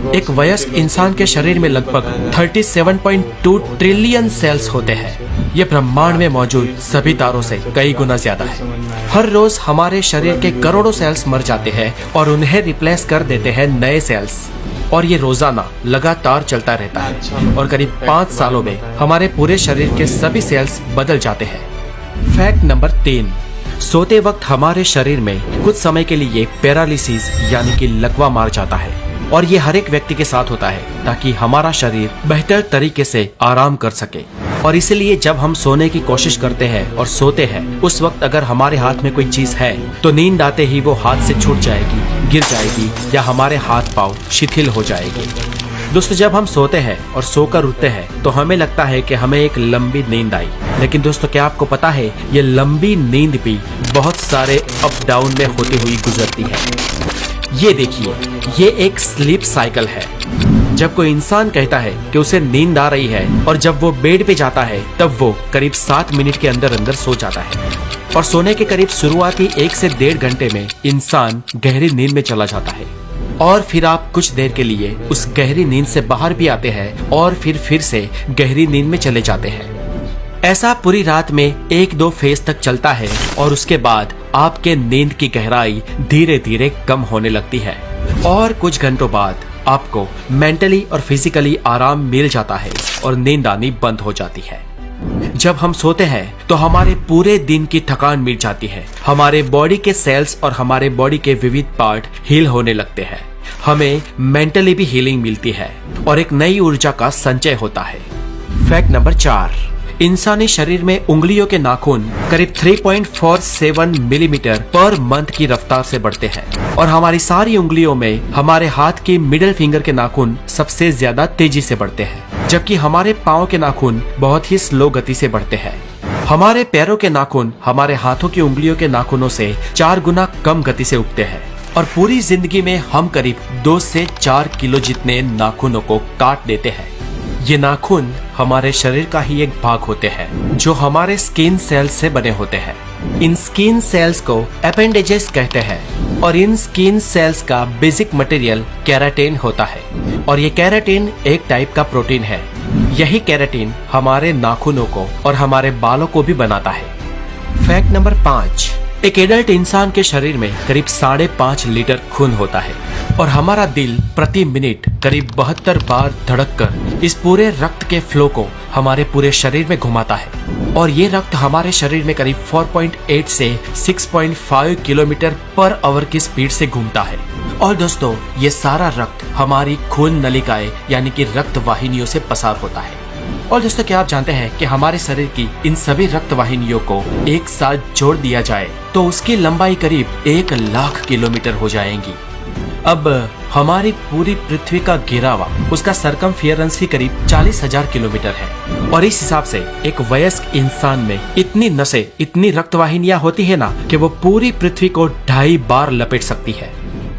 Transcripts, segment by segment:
एक वयस्क इंसान के शरीर में लगभग 37.2 ट्रिलियन सेल्स होते हैं। ये ब्रह्मांड में मौजूद सभी तारों से कई गुना ज्यादा है। हर रोज हमारे शरीर के करोड़ों सेल्स मर जाते हैं और उन्हें रिप्लेस कर देते हैं नए सेल्स, और ये रोजाना लगातार चलता रहता है और करीब 5 सालों में हमारे पूरे शरीर के सभी सेल्स बदल जाते हैं। फैक्ट नंबर 3, सोते वक्त हमारे शरीर में कुछ समय के लिए पैरालिसिस यानी कि लकवा मार जाता है, और ये हर एक व्यक्ति के साथ होता है ताकि हमारा शरीर बेहतर तरीके से आराम कर सके। और इसीलिए जब हम सोने की कोशिश करते हैं और सोते हैं, उस वक्त अगर हमारे हाथ में कोई चीज है तो नींद आते ही वो हाथ से छूट जाएगी, गिर जाएगी या हमारे हाथ पांव शिथिल हो जाएगी। दोस्तों, जब हम सोते हैं और सोकर उठते हैं तो हमें लगता है कि हमें एक लंबी नींद आई, लेकिन दोस्तों क्या आपको पता है ये लंबी नींद भी बहुत सारे अप डाउन में होती हुई गुजरती है। ये देखिए, ये एक स्लीप साइकिल है। जब कोई इंसान कहता है कि उसे नींद आ रही है और जब वो बेड पे जाता है तब वो करीब 7 मिनट के अंदर अंदर सो जाता है, और सोने के करीब शुरुआती 1 से 1.5 घंटे में इंसान गहरी नींद में चला जाता है, और फिर आप कुछ देर के लिए उस गहरी नींद से बाहर भी आते हैं और फिर से गहरी नींद में चले जाते हैं। ऐसा पूरी रात में 1-2 फेज तक चलता है, और उसके बाद आपके नींद की गहराई धीरे धीरे कम होने लगती है, और कुछ घंटों बाद आपको मेंटली और फिजिकली आराम मिल जाता है और नींद आनी बंद हो जाती है। जब हम सोते हैं तो हमारे पूरे दिन की थकान मिट जाती है, हमारे बॉडी के सेल्स और हमारे बॉडी के विविध पार्ट हील होने लगते हैं, हमें मेंटली भी हीलिंग मिलती है और एक नई ऊर्जा का संचय होता है। फैक्ट नंबर 4, इंसानी शरीर में उंगलियों के नाखून करीब 3.47 मिलीमीटर पर मंथ की रफ्तार से बढ़ते हैं, और हमारी सारी उंगलियों में हमारे हाथ की मिडिल फिंगर के नाखून सबसे ज्यादा तेजी से बढ़ते हैं, जबकि हमारे पाँव के नाखून बहुत ही स्लो गति से बढ़ते हैं। हमारे पैरों के नाखून हमारे हाथों की उंगलियों के नाखूनों से 4 गुना कम गति से उगते हैं, और पूरी जिंदगी में हम करीब 2 से 4 किलो जितने नाखूनों को काट देते हैं। ये नाखून हमारे शरीर का ही एक भाग होते हैं जो हमारे स्किन सेल्स से बने होते हैं। इन स्किन सेल्स को एपेंडेजेस कहते हैं, और इन स्किन सेल्स का बेसिक मटेरियल केराटिन होता है, और ये केराटिन एक टाइप का प्रोटीन है। यही केराटिन हमारे नाखूनों को और हमारे बालों को भी बनाता है। फैक्ट नंबर 5, एक एडल्ट इंसान के शरीर में करीब 5.5 लीटर खून होता है, और हमारा दिल प्रति मिनट करीब 72 बार धड़ककर इस पूरे रक्त के फ्लो को हमारे पूरे शरीर में घुमाता है, और ये रक्त हमारे शरीर में करीब 4.8 से 6.5 किलोमीटर पर आवर की स्पीड से घूमता है। और दोस्तों, ये सारा रक्त हमारी खून नलिकाएं यानी कि रक्त वाहिनियों से पसार होता है। और दोस्तों, क्या आप जानते हैं कि हमारे शरीर की इन सभी रक्त वाहिनियों को एक साथ जोड़ दिया जाए तो उसकी लंबाई करीब 1 लाख किलोमीटर हो जाएगी। अब हमारी पूरी पृथ्वी का घेरावा, उसका सरकमफियरेंस ही करीब 40,000 किलोमीटर है, और इस हिसाब से एक वयस्क इंसान में इतनी नसें, इतनी रक्तवाहिनियां होती है ना कि वो पूरी पृथ्वी को 2.5 बार लपेट सकती है।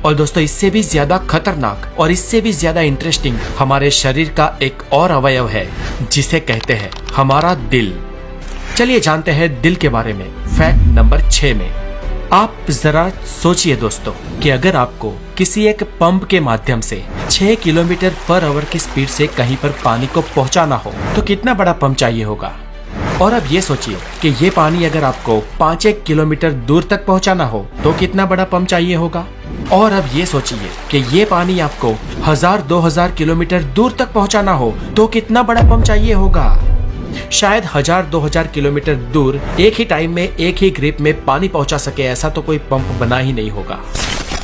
और दोस्तों, इससे भी ज्यादा खतरनाक और इससे भी ज्यादा इंटरेस्टिंग हमारे शरीर का एक और अवयव है जिसे कहते हैं हमारा दिल। चलिए जानते हैं दिल के बारे में। फैक्ट नंबर 6 में आप जरा सोचिए दोस्तों कि अगर आपको किसी एक पंप के माध्यम से 6 किलोमीटर पर आवर की स्पीड से कहीं पर पानी को पहुंचाना हो तो कितना बड़ा पंप चाहिए होगा। और अब ये सोचिए कि ये पानी अगर आपको 5-1 किलोमीटर दूर तक पहुंचाना हो तो कितना बड़ा पंप चाहिए होगा। और अब ये सोचिए कि ये पानी आपको 1000-2000 किलोमीटर दूर तक पहुंचाना हो तो कितना बड़ा पंप चाहिए होगा। शायद 1000-2000 किलोमीटर दूर एक ही टाइम में एक ही ग्रिप में पानी पहुंचा सके ऐसा तो कोई पंप बना ही नहीं होगा।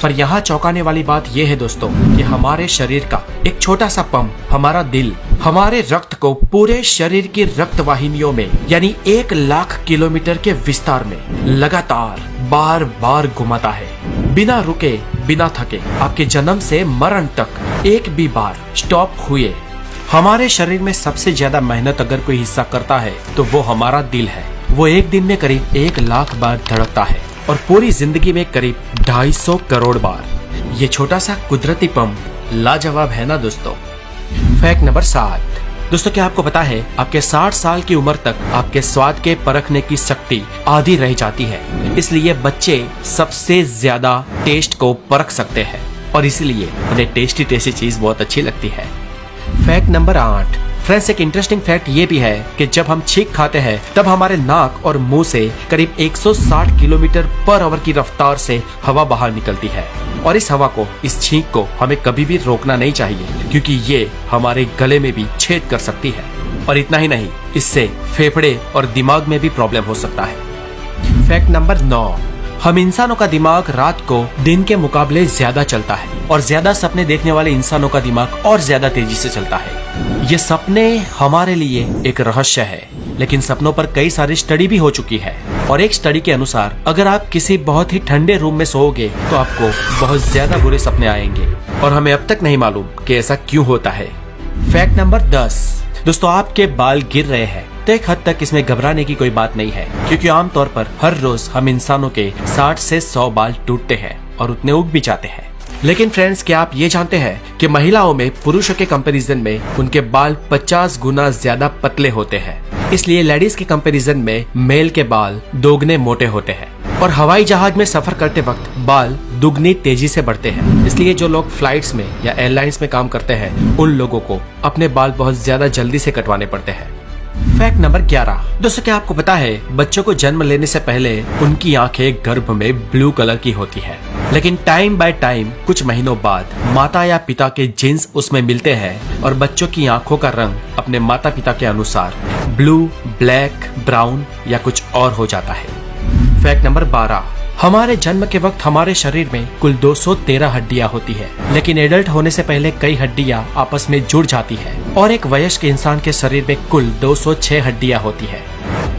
पर यहाँ चौंकाने वाली बात यह है दोस्तों कि हमारे शरीर का एक छोटा सा पंप, हमारा दिल, हमारे रक्त को पूरे शरीर की रक्त वाहिनियों में यानी 1 लाख किलोमीटर के विस्तार में लगातार बार बार घुमाता है, बिना रुके बिना थके। आपके जन्म से मरण तक एक भी बार स्टॉप हुए। हमारे शरीर में सबसे ज्यादा मेहनत अगर कोई हिस्सा करता है तो वो हमारा दिल है। वो एक दिन में करीब 1 लाख बार धड़कता है और पूरी जिंदगी में करीब 250 करोड़ बार। ये छोटा सा कुदरती पंप लाजवाब है ना दोस्तों। Fact number 7। दोस्तों, क्या आपको पता है आपके 60 साल की उम्र तक आपके स्वाद के परखने की शक्ति आधी रह जाती है, इसलिए बच्चे सबसे ज्यादा टेस्ट को परख सकते हैं। और इसीलिए उन्हें टेस्टी टेस्टी चीज बहुत अच्छी लगती है। Fact number 8। फ्रेंड्स, एक इंटरेस्टिंग फैक्ट ये भी है कि जब हम छींक खाते हैं तब हमारे नाक और मुंह से करीब 160 किलोमीटर पर आवर की रफ्तार से हवा बाहर निकलती है और इस हवा को, इस छींक को हमें कभी भी रोकना नहीं चाहिए, क्योंकि ये हमारे गले में भी छेद कर सकती है। और इतना ही नहीं, इससे फेफड़े और दिमाग में भी प्रॉब्लम हो सकता है। Fact number 9। हम इंसानों का दिमाग रात को दिन के मुकाबले ज्यादा चलता है और ज्यादा सपने देखने वाले इंसानों का दिमाग और ज्यादा तेजी से चलता है। ये सपने हमारे लिए एक रहस्य है, लेकिन सपनों पर कई सारी स्टडी भी हो चुकी है और एक स्टडी के अनुसार अगर आप किसी बहुत ही ठंडे रूम में सोओगे तो आपको बहुत ज्यादा बुरे सपने आएंगे और हमें अब तक नहीं मालूम कि ऐसा क्यों होता है। Fact number 10। दोस्तों, आपके बाल गिर रहे हैं तो एक हद तक इसमें घबराने की कोई बात नहीं है, क्योंकि आमतौर पर हर रोज हम इंसानों के 60 से 100 बाल टूटते हैं और उतने उग भी जाते हैं। लेकिन फ्रेंड्स, क्या आप ये जानते हैं कि महिलाओं में पुरुषों के कंपैरिजन में उनके बाल 50 गुना ज्यादा पतले होते हैं। इसलिए लेडीज के कंपैरिजन में मेल के बाल दोगुने मोटे होते हैं और हवाई जहाज में सफर करते वक्त बाल दुगनी तेजी से बढ़ते हैं। इसलिए जो लोग फ्लाइट्स में या एयरलाइंस में काम करते हैं उन लोगों को अपने बाल बहुत ज्यादा जल्दी से कटवाने पड़ते हैं। Fact number 11। दोस्तों, क्या आपको पता है बच्चों को जन्म लेने से पहले उनकी आंखें गर्भ में ब्लू कलर की होती है, लेकिन टाइम बाय टाइम कुछ महीनों बाद माता या पिता के जीन्स उसमें मिलते हैं और बच्चों की आंखों का रंग अपने माता पिता के अनुसार ब्लू, ब्लैक, ब्राउन या कुछ और हो जाता है। Fact number 12। हमारे जन्म के वक्त हमारे शरीर में कुल 213 हड्डियां होती है, लेकिन एडल्ट होने से पहले कई हड्डियां आपस में जुड़ जाती है और एक वयस्क इंसान के शरीर में कुल 206 हड्डियां होती है।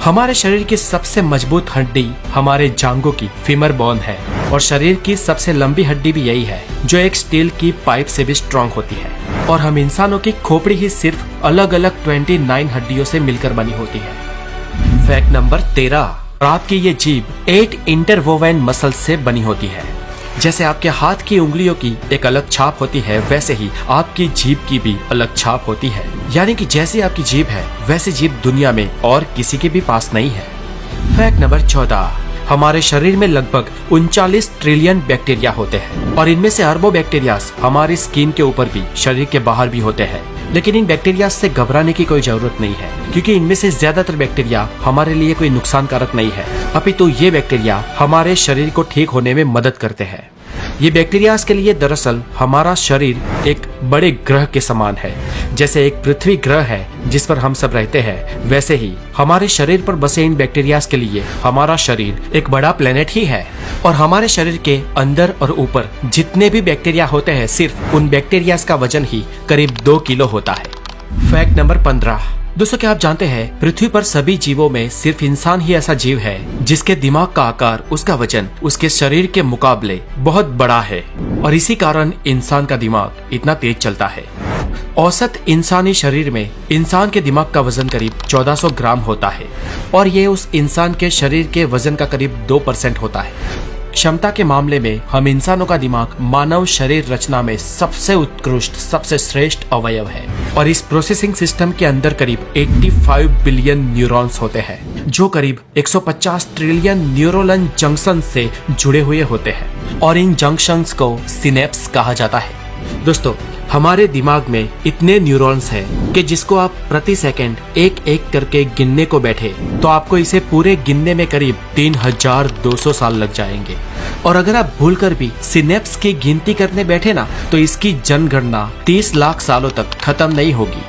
हमारे शरीर की सबसे मजबूत हड्डी हमारे जांघों की फीमर बोन है और शरीर की सबसे लंबी हड्डी भी यही है, जो एक स्टील की पाइप से भी स्ट्रॉन्ग होती है। और हम इंसानों की खोपड़ी ही सिर्फ अलग अलग 29 हड्डियों से मिलकर बनी होती है। Fact number 13। आपकी ये जीभ 8 इंटरवोवेन मसल से बनी होती है। जैसे आपके हाथ की उंगलियों की एक अलग छाप होती है, वैसे ही आपकी जीभ की भी अलग छाप होती है। यानी कि जैसी आपकी जीभ है वैसी जीभ दुनिया में और किसी के भी पास नहीं है। Fact number 14। हमारे शरीर में लगभग 39 ट्रिलियन बैक्टीरिया होते हैं और इनमें से अरबों बैक्टीरिया हमारी स्किन के ऊपर भी, शरीर के बाहर भी होते हैं। लेकिन इन बैक्टीरिया से घबराने की कोई जरूरत नहीं है, क्योंकि इनमें से ज्यादातर बैक्टीरिया हमारे लिए कोई नुकसान कारक नहीं है, अपितु ये बैक्टीरिया हमारे शरीर को ठीक होने में मदद करते हैं। ये बैक्टीरिया के लिए दरअसल हमारा शरीर एक बड़े ग्रह के समान है। जैसे एक पृथ्वी ग्रह है जिस पर हम सब रहते हैं, वैसे ही हमारे शरीर पर बसे इन बैक्टीरिया के लिए हमारा शरीर एक बड़ा प्लेनेट ही है। और हमारे शरीर के अंदर और ऊपर जितने भी बैक्टीरिया होते हैं, सिर्फ उन बैक्टीरिया का वजन ही करीब 2 किलो होता है। Fact number 15। दोस्तों, क्या आप जानते हैं पृथ्वी पर सभी जीवों में सिर्फ इंसान ही ऐसा जीव है जिसके दिमाग का आकार, उसका वजन उसके शरीर के मुकाबले बहुत बड़ा है और इसी कारण इंसान का दिमाग इतना तेज चलता है। औसत इंसानी शरीर में इंसान के दिमाग का वजन करीब 1400 ग्राम होता है और ये उस इंसान के शरीर के वजन का करीब 2% होता है। क्षमता के मामले में हम इंसानों का दिमाग मानव शरीर रचना में सबसे उत्कृष्ट, सबसे श्रेष्ठ अवयव है और इस प्रोसेसिंग सिस्टम के अंदर करीब 85 बिलियन न्यूरॉन्स होते हैं, जो करीब 150 ट्रिलियन न्यूरोनल जंक्शन से जुड़े हुए होते हैं और इन जंक्शंस को सिनेप्स कहा जाता है। दोस्तों, हमारे दिमाग में इतने न्यूरॉन्स हैं कि जिसको आप प्रति सेकंड एक एक करके गिनने को बैठे तो आपको इसे पूरे गिनने में करीब 3200 साल लग जाएंगे। और अगर आप भूलकर भी सिनेप्स की गिनती करने बैठे ना, तो इसकी जनगणना 30 लाख सालों तक खत्म नहीं होगी।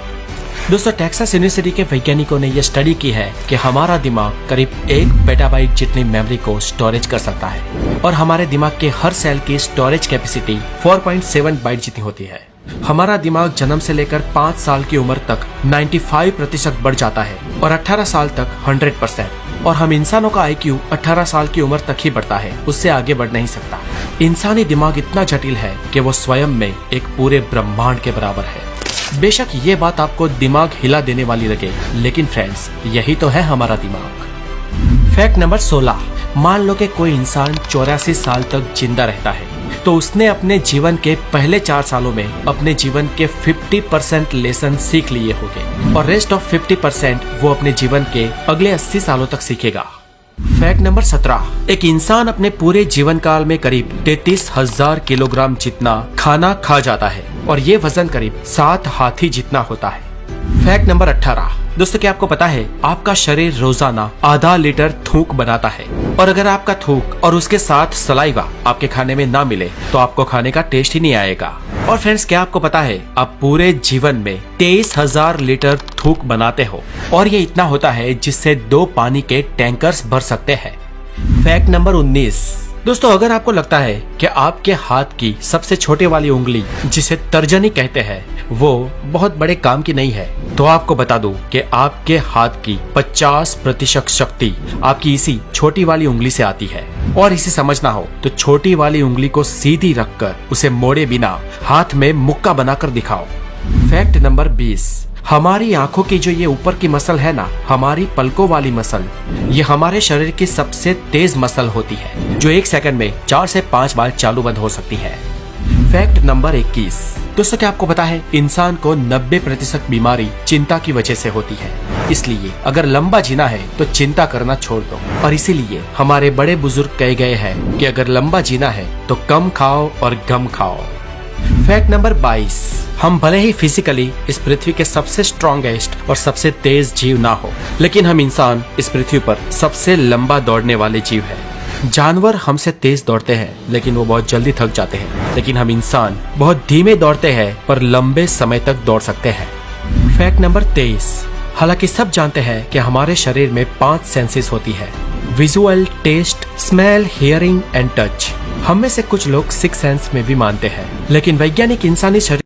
दोस्तों, टेक्सास यूनिवर्सिटी के वैज्ञानिकों ने यह स्टडी की है कि हमारा दिमाग करीब 1 पेटाबाइट जितनी मेमोरी को स्टोरेज कर सकता है और हमारे दिमाग के हर सेल की स्टोरेज कैपेसिटी 4.7 बाइट जितनी होती है। हमारा दिमाग जन्म से लेकर 5 साल की उम्र तक 95% बढ़ जाता है और 18 साल तक 100%। और हम इंसानों का IQ 18 साल की उम्र तक ही बढ़ता है, उससे आगे बढ़ नहीं सकता। इंसानी दिमाग इतना जटिल है कि वो स्वयं में एक पूरे ब्रह्मांड के बराबर है। बेशक ये बात आपको दिमाग हिला देने वाली लगे, लेकिन फ्रेंड्स, यही तो है हमारा दिमाग। Fact number 16। मान लो कि कोई इंसान 84 साल तक जिंदा रहता है, तो उसने अपने जीवन के पहले 4 सालों में अपने जीवन के 50% लेसन सीख लिए होंगे और रेस्ट ऑफ 50% वो अपने जीवन के अगले 80 सालों तक सीखेगा। फैक्ट नंबर 17, एक इंसान अपने पूरे जीवन काल में करीब 33,000 किलोग्राम जितना खाना खा जाता है और ये वजन करीब 7 हाथी जितना होता है। फैक्ट नंबर 18, दोस्तों क्या आपको पता है आपका शरीर रोजाना आधा लीटर थूक बनाता है और अगर आपका थूक और उसके साथ सलाइवा आपके खाने में ना मिले तो आपको खाने का टेस्ट ही नहीं आएगा। और फ्रेंड्स क्या आपको पता है आप पूरे जीवन में 23,000 लीटर थूक बनाते हो और ये इतना होता है जिससे 2 पानी के टैंकर्स भर सकते हैं। फैक्ट नंबर 19, दोस्तों अगर आपको लगता है कि आपके हाथ की सबसे छोटे वाली उंगली जिसे तर्जनी कहते हैं वो बहुत बड़े काम की नहीं है तो आपको बता दूं कि आपके हाथ की 50% शक्ति आपकी इसी छोटी वाली उंगली से आती है। और इसे समझना हो तो छोटी वाली उंगली को सीधी रखकर उसे मोड़े बिना हाथ में मुक्का बनाकर दिखाओ। फैक्ट नंबर 20, हमारी आंखों की जो ये ऊपर की मसल है ना, हमारी पलकों वाली मसल, ये हमारे शरीर की सबसे तेज मसल होती है जो 1 सेकंड में 4 से 5 बार चालू बंद हो सकती है। फैक्ट नंबर 21, दोस्तों क्या आपको पता है इंसान को 90% बीमारी चिंता की वजह से होती है, इसलिए अगर लंबा जीना है तो चिंता करना छोड़ दो। और इसीलिए हमारे बड़े बुजुर्ग कहे गए हैं कि अगर लंबा जीना है तो कम खाओ और गम खाओ। फैक्ट नंबर 22, हम भले ही फिजिकली इस पृथ्वी के सबसे स्ट्रॉन्गेस्ट और सबसे तेज जीव ना हो, लेकिन हम इंसान इस पृथ्वी पर सबसे लंबा दौड़ने वाले जीव हैं। जानवर हमसे तेज दौड़ते हैं लेकिन वो बहुत जल्दी थक जाते हैं, लेकिन हम इंसान बहुत धीमे दौड़ते हैं पर लंबे समय तक दौड़ सकते हैं। फैक्ट नंबर 23, हालांकि सब जानते हैं कि हमारे शरीर में 5 सेंसेस होती है, visual, taste, smell, hearing and touch. हम में से कुछ लोग 6 सेंस में भी मानते हैं, लेकिन वैज्ञानिक इंसानी शरीर